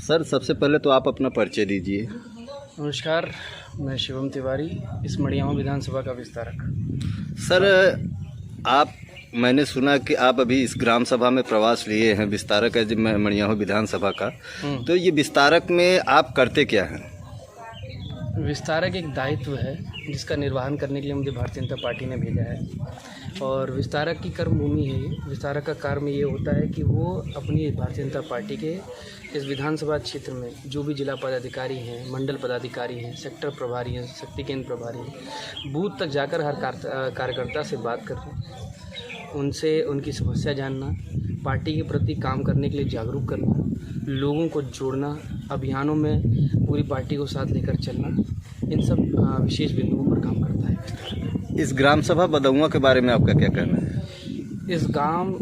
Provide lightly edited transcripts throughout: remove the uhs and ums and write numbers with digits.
Sir, सबसे पहले तो आप अपना परिचय दीजिए। नमस्कार, मैं शिवम तिवारी, इस मड़ियामा विधानसभा का विस्तारक। सर, मैंने सुना कि आप अभी इस ग्राम सभा में प्रवास लिए हैं, विस्तारक है मड़ियामा विधानसभा का। तो ये विस्तारक में आप करते क्या हैं? विस्तारक एक दायित्व है जिसका निर्वहन करने के लिए मुझे भारतीय जनता पार्टी ने भेजा है और विस्तारक की कर्मभूमि है ये। विस्तारक का कार्य ये होता है कि वो अपनी भारतीय जनता पार्टी के इस विधानसभा क्षेत्र में जो भी जिला पदाधिकारी हैं, मंडल पदाधिकारी हैं, सेक्टर प्रभारी हैं, शक्ति केंद्र प्रभारी हैं, बूथ तक जाकर हर कार्यकर्ता से बात करना, उनसे उनकी समस्या जानना, पार्टी के प्रति काम करने के लिए जागरूक करना, लोगों को जोड़ना, अभियानों में पूरी पार्टी को साथ लेकर चलना, इन सब विशेष बिंदुओं पर काम करता है। इस ग्राम सभा बदौआ के बारे में आपका क्या कहना है? इस ग्राम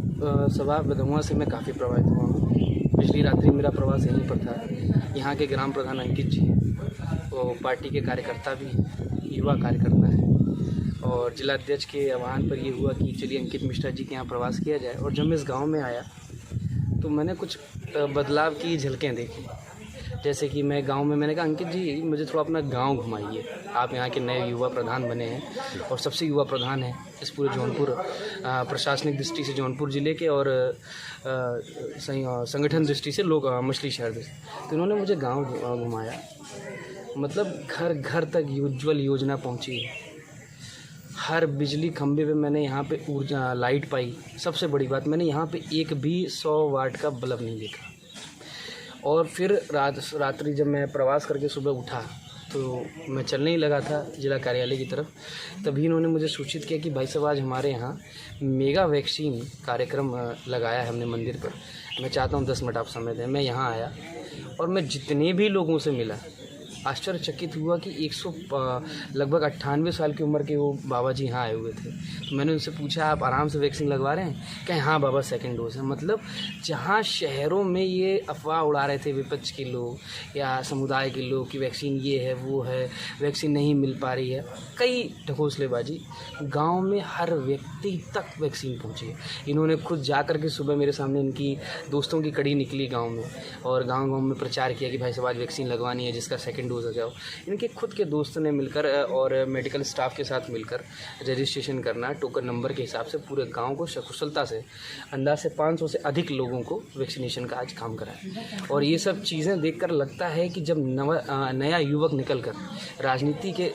सभा बदौआ से मैं काफ़ी प्रभावित हुआ हूँ। पिछली रात्रि मेरा प्रवास यहीं पर था। यहाँ के ग्राम प्रधान अंकित जी हैं, वो पार्टी के कार्यकर्ता भी हैं, युवा कार्यकर्ता हैं और जिलाध्यक्ष के आह्वान पर ये हुआ कि चलिए अंकित मिश्रा जी के यहाँ प्रवास किया जाए। और जब मैं इस गांव में आया तो मैंने कुछ बदलाव की झलकें देखी। जैसे कि मैं गांव में मैंने कहा, अंकित जी मुझे थोड़ा अपना गांव घुमाइए। आप यहाँ के नए युवा प्रधान बने हैं और सबसे युवा प्रधान हैं इस पूरे जौनपुर प्रशासनिक दृष्टि से, जौनपुर ज़िले के और संगठन दृष्टि से, लोग मछली शहर दृष्टि। तो इन्होंने मुझे गाँव घुमाया, मतलब घर घर तक उज्ज्वल योजना पहुँची है। हर बिजली खंभे पे मैंने यहाँ पे ऊर्जा लाइट पाई। सबसे बड़ी बात, मैंने यहाँ पे एक भी 100 वाट का बल्ब नहीं देखा। और फिर रात्रि जब मैं प्रवास करके सुबह उठा तो मैं चलने ही लगा था जिला कार्यालय की तरफ, तभी इन्होंने मुझे सूचित किया कि भाई साहब आज हमारे यहाँ मेगा वैक्सीन कार्यक्रम लगाया है हमने मंदिर पर। मैं चाहता हूँ 10 मिनट आप समय दें। मैं यहाँ आया और मैं जितने भी लोगों से मिला, आश्चर्यचकित हुआ कि लगभग 98 साल की उम्र के वो बाबा जी यहाँ आए हुए थे। तो मैंने उनसे पूछा, आप आराम से वैक्सीन लगवा रहे हैं? कहें हाँ बाबा, सेकंड डोज है। मतलब जहाँ शहरों में ये अफवाह उड़ा रहे थे विपक्ष के लोग या समुदाय के लोग कि वैक्सीन ये है वो है, वैक्सीन नहीं मिल पा रही है, कई ढकोसलेबाजी, गाँव में हर व्यक्ति तक वैक्सीन पहुँची है। इन्होंने खुद जा कर के सुबह मेरे सामने इनकी दोस्तों की कड़ी निकली गाँव में और गाँव में प्रचार किया कि भाई साहब आज वैक्सीन लगवानी है जिसका सेकंड डोज आ जाओ। इनके खुद के दोस्त ने मिलकर और मेडिकल स्टाफ के साथ मिलकर रजिस्ट्रेशन करना, टोकन नंबर के हिसाब से पूरे गांव को सकुशलता से अंदाज से 500 से अधिक लोगों को वैक्सीनेशन का आज काम कराया। और ये सब चीज़ें देखकर लगता है कि जब नया युवक निकलकर राजनीति के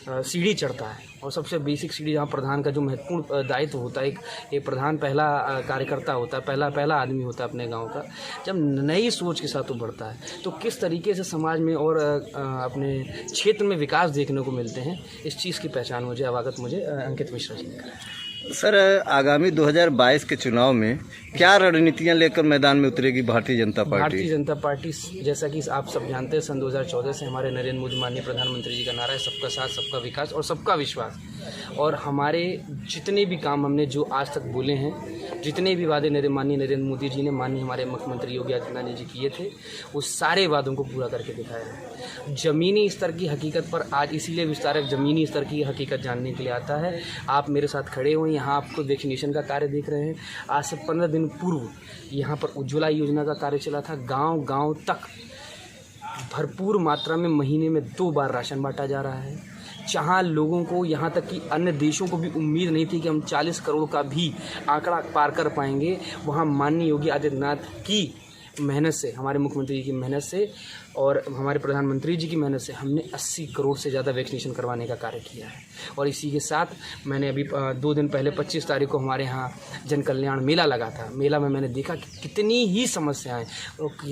सीढ़ी चढ़ता है और सबसे बेसिक सीढ़ी जहाँ प्रधान का जो महत्वपूर्ण दायित्व होता है, एक प्रधान पहला कार्यकर्ता होता है, पहला आदमी होता है अपने गांव का, जब नई सोच के साथ उभरता है तो किस तरीके से समाज में और अपने क्षेत्र में विकास देखने को मिलते हैं, इस चीज़ की पहचान मुझे अंकित मिश्रा जी ने कराया। सर, आगामी 2022 के चुनाव में क्या रणनीतियां लेकर मैदान में उतरेगी भारतीय जनता पार्टी? भारतीय जनता पार्टी, जैसा कि आप सब जानते हैं, सन 2014 से हमारे नरेंद्र मोदी माननीय प्रधानमंत्री जी का नारा है सबका साथ, सबका विकास और सबका विश्वास। और हमारे जितने भी काम हमने जो आज तक बोले हैं, जितने भी वादे माननीय नरेंद्र मोदी जी ने, माननीय हमारे मुख्यमंत्री योगी आदित्यनाथ जी किए थे, वो सारे वादों को पूरा करके दिखाया है। ज़मीनी स्तर की हकीकत पर आज इसीलिए विस्तारक ज़मीनी स्तर की हकीकत जानने के लिए आता है। आप मेरे साथ खड़े हुए यहाँ आपको वैक्सीनेशन का कार्य देख रहे हैं। आज से 15 दिन पूर्व यहाँ पर उज्ज्वला योजना का कार्य चला था। गांव-गांव तक भरपूर मात्रा में महीने में 2 बार राशन बांटा जा रहा है। जहाँ लोगों को, यहाँ तक कि अन्य देशों को भी उम्मीद नहीं थी कि हम 40 करोड़ का भी आंकड़ा पार कर पाएंगे, वहाँ माननीय योगी आदित्यनाथ की मेहनत से, हमारे मुख्यमंत्री जी की मेहनत से और हमारे प्रधानमंत्री जी की मेहनत से हमने 80 करोड़ से ज़्यादा वैक्सीनेशन करवाने का कार्य किया है। और इसी के साथ मैंने अभी 2 दिन पहले 25 तारीख को हमारे यहाँ जन कल्याण मेला लगा था। मेला में मैंने देखा कि कितनी ही समस्याएं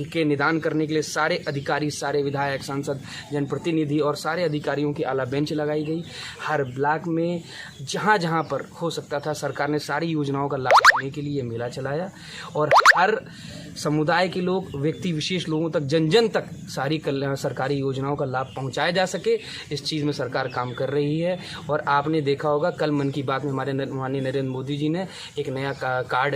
के निदान करने के लिए सारे अधिकारी, सारे विधायक, सांसद, जनप्रतिनिधि और सारे अधिकारियों की आला बेंच लगाई गई। हर ब्लॉक में जहाँ जहाँ पर हो सकता था सरकार ने सारी योजनाओं का लाभ लेने के लिए मेला चलाया और हर समुदाय के लोग, व्यक्ति विशेष लोगों तक, जन जन तक सारी सरकारी योजनाओं का लाभ पहुंचाया जा सके, इस चीज़ में सरकार काम कर रही है। और आपने देखा होगा कल मन की बात में हमारे माननीय नरेंद्र मोदी जी ने एक नया कार्ड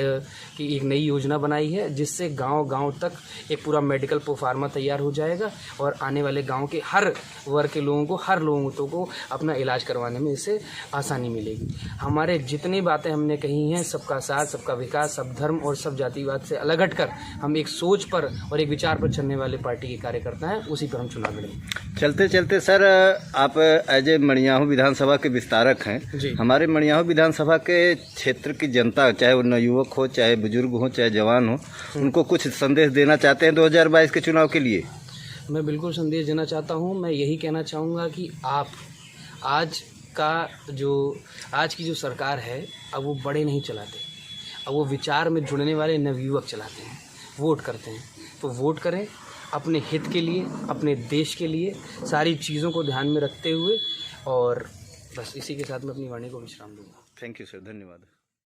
की एक नई योजना बनाई है, जिससे गांव-गांव तक एक पूरा मेडिकल प्रोफार्मा तैयार हो जाएगा और आने वाले गांव के हर वर्ग के लोगों को, हर लोगों को अपना इलाज करवाने में इससे आसानी मिलेगी। हमारे जितनी बातें हमने कही हैं, सबका साथ, सबका विकास, सब धर्म और सब जातिवाद से अलग हटकर हम एक सोच पर और एक विचार पर चलने वाले पार्टी के कार्यकर्ता हैं, उसी पर हम चुनाव लड़ेंगे। चलते चलते सर, आप एज ए मड़ियाहू विधानसभा के विस्तारक हैं। जी। हमारे मड़ियाहू विधानसभा के क्षेत्र की जनता, चाहे वो नवयुवक हो, चाहे बुजुर्ग हो, चाहे जवान हो, उनको कुछ संदेश देना चाहते हैं 2022 के चुनाव के लिए? मैं बिल्कुल संदेश देना चाहता हूँ। मैं यही कहना चाहूँगा कि आप आज की जो सरकार है, अब वो बड़े नहीं चलाते, अब वो विचार में जुड़ने वाले नवयुवक चलाते हैं, वोट करते हैं। तो वोट करें अपने हित के लिए, अपने देश के लिए, सारी चीज़ों को ध्यान में रखते हुए, और बस इसी के साथ मैं अपनी वाणी को विश्राम दूंगा। थैंक यू सर, धन्यवाद।